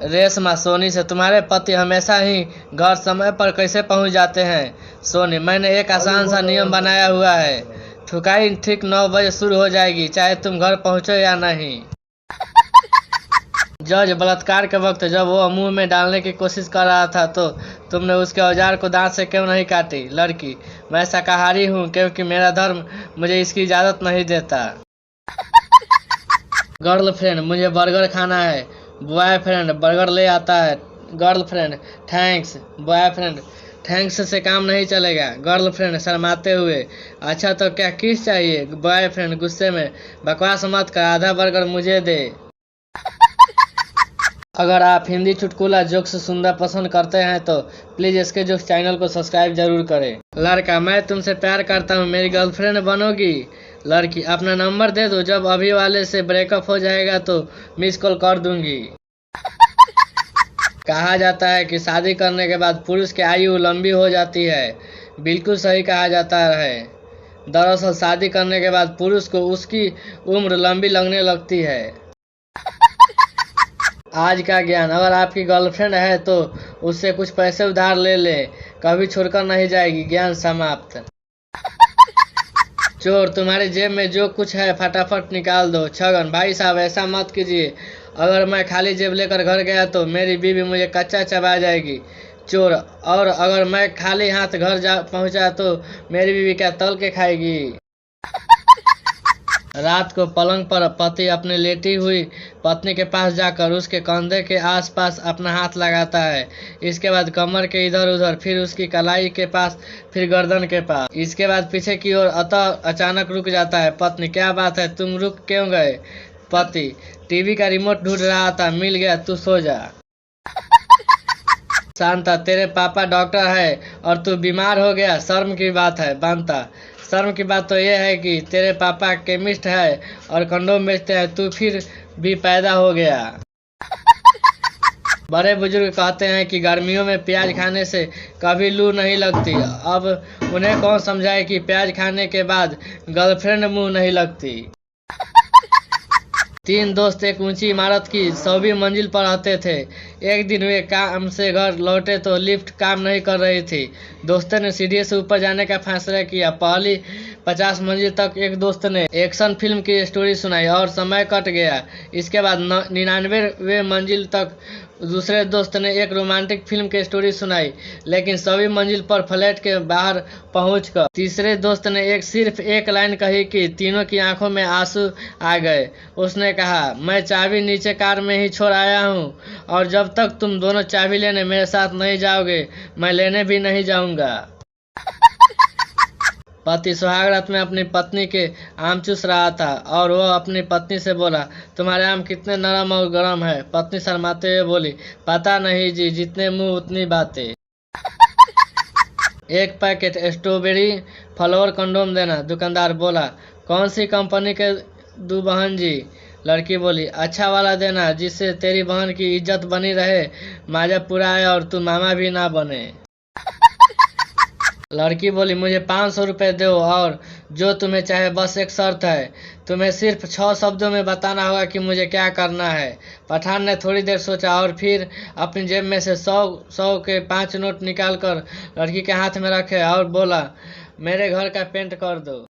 रेशमा सोनी से, तुम्हारे पति हमेशा ही घर समय पर कैसे पहुंच जाते हैं? सोनी, मैंने एक आसान सा नियम बनाया हुआ है, ठुकाई ठीक 9 बजे शुरू हो जाएगी, चाहे तुम घर पहुंचो या नहीं। जज, बलात्कार के वक्त जब वो मुंह में डालने की कोशिश कर रहा था तो तुमने उसके औजार को दांत से क्यों नहीं काटी? लड़की, मैं शाकाहारी हूँ क्योंकि मेरा धर्म मुझे इसकी इजाजत नहीं देता। गर्लफ्रेंड, मुझे बर्गर खाना है। बॉयफ्रेंड, बर्गर ले आता है। Girlfriend, thanks. बॉयफ्रेंड, थैंक्स से काम नहीं चलेगा। गर्लफ्रेंड शर्माते हुए, अच्छा तो क्या किस चाहिए? बॉयफ्रेंड गुस्से में, बकवास मत कर, आधा बर्गर मुझे दे। अगर आप हिंदी चुटकुला जोक्स सुनना पसंद करते हैं तो प्लीज इसके जोक्स चैनल को सब्सक्राइब जरूर करें। लड़का, मैं तुमसे प्यार करता हूँ, मेरी गर्लफ्रेंड बनोगी? लड़की, अपना नंबर दे दो, जब अभी वाले से ब्रेकअप हो जाएगा तो मिस कॉल कर दूंगी। कहा जाता है कि शादी करने के बाद पुरुष की आयु लंबी हो जाती है। बिल्कुल सही कहा जाता है। दरअसल शादी करने के बाद पुरुष को उसकी उम्र लंबी लगने लगती है। आज का ज्ञान, अगर आपकी गर्लफ्रेंड है तो उससे कुछ पैसे उधार ले ले, कभी छोड़कर नहीं जाएगी। ज्ञान समाप्त। चोर, तुम्हारी जेब में जो कुछ है फटाफट निकाल दो। छगन, भाई साहब ऐसा मत कीजिए, अगर मैं खाली जेब लेकर घर गया तो मेरी बीवी मुझे कच्चा चबा जाएगी। चोर, और अगर मैं खाली हाथ घर पहुंचा तो मेरी बीवी क्या तल के खाएगी? रात को पलंग पर पति अपने लेटी हुई पत्नी के पास जाकर उसके कंधे के आसपास अपना हाथ लगाता है, इसके बाद कमर के इधर उधर, फिर उसकी कलाई के पास, फिर गर्दन के पास, इसके बाद पीछे की ओर। अतः अचानक रुक जाता है। पत्नी, क्या बात है, तुम रुक क्यों गए? पति, टीवी का रिमोट ढूंढ रहा था, मिल गया, तू सो जा। शांता, तेरे पापा डॉक्टर है और तू बीमार हो गया, शर्म की बात है। बांता, शर्म की बात तो यह है कि तेरे पापा केमिस्ट है और कंडोम बेचते हैं, तू फिर भी पैदा हो गया। बड़े बुजुर्ग कहते हैं कि गर्मियों में प्याज खाने से कभी लू नहीं लगती। अब उन्हें कौन समझाए कि प्याज खाने के बाद गर्लफ्रेंड मुंह नहीं लगती। 3 दोस्त एक ऊंची इमारत की 100वीं मंजिल पर रहते थे। एक दिन वे काम से घर लौटे तो लिफ्ट काम नहीं कर रही थी। दोस्तों ने सीढ़ी से ऊपर जाने का फैसला किया। पहली 50 मंजिल तक एक दोस्त ने एक्शन फिल्म की स्टोरी सुनाई और समय कट गया। इसके बाद 99वें मंजिल तक दूसरे दोस्त ने एक रोमांटिक फिल्म की स्टोरी सुनाई, लेकिन सभी मंजिल पर फ्लैट के बाहर पहुंचकर तीसरे दोस्त ने सिर्फ एक लाइन कही कि तीनों की आंखों में आंसू आ गए। उसने कहा, मैं चाबी नीचे कार में ही छोड़ आया हूँ और जब तक तुम दोनों चाबी लेने मेरे साथ नहीं जाओगे मैं लेने भी नहीं जाऊंगा। पति सुहाग रात में अपनी पत्नी के आम चूस रहा था और वह अपनी पत्नी से बोला, तुम्हारे आम कितने नरम और गर्म है? पत्नी शर्माते हुए बोली, पता नहीं जी, जितने मुंह उतनी बातें। एक पैकेट स्ट्रॉबेरी फ्लेवर कंडोम देना। दुकानदार बोला, कौन सी कंपनी के दूं बहन जी? लड़की बोली, अच्छा वाला देना जिससे तेरी बहन की इज्जत बनी रहे, माजा पूरा आए और तू मामा भी ना बने। लड़की बोली, मुझे 500 रुपये दो और जो तुम्हें चाहे, बस एक शर्त है, तुम्हें सिर्फ 6 शब्दों में बताना होगा कि मुझे क्या करना है। पठान ने थोड़ी देर सोचा और फिर अपनी जेब में से 100 के 5 नोट निकालकर लड़की के हाथ में रखे और बोला, मेरे घर का पेंट कर दो।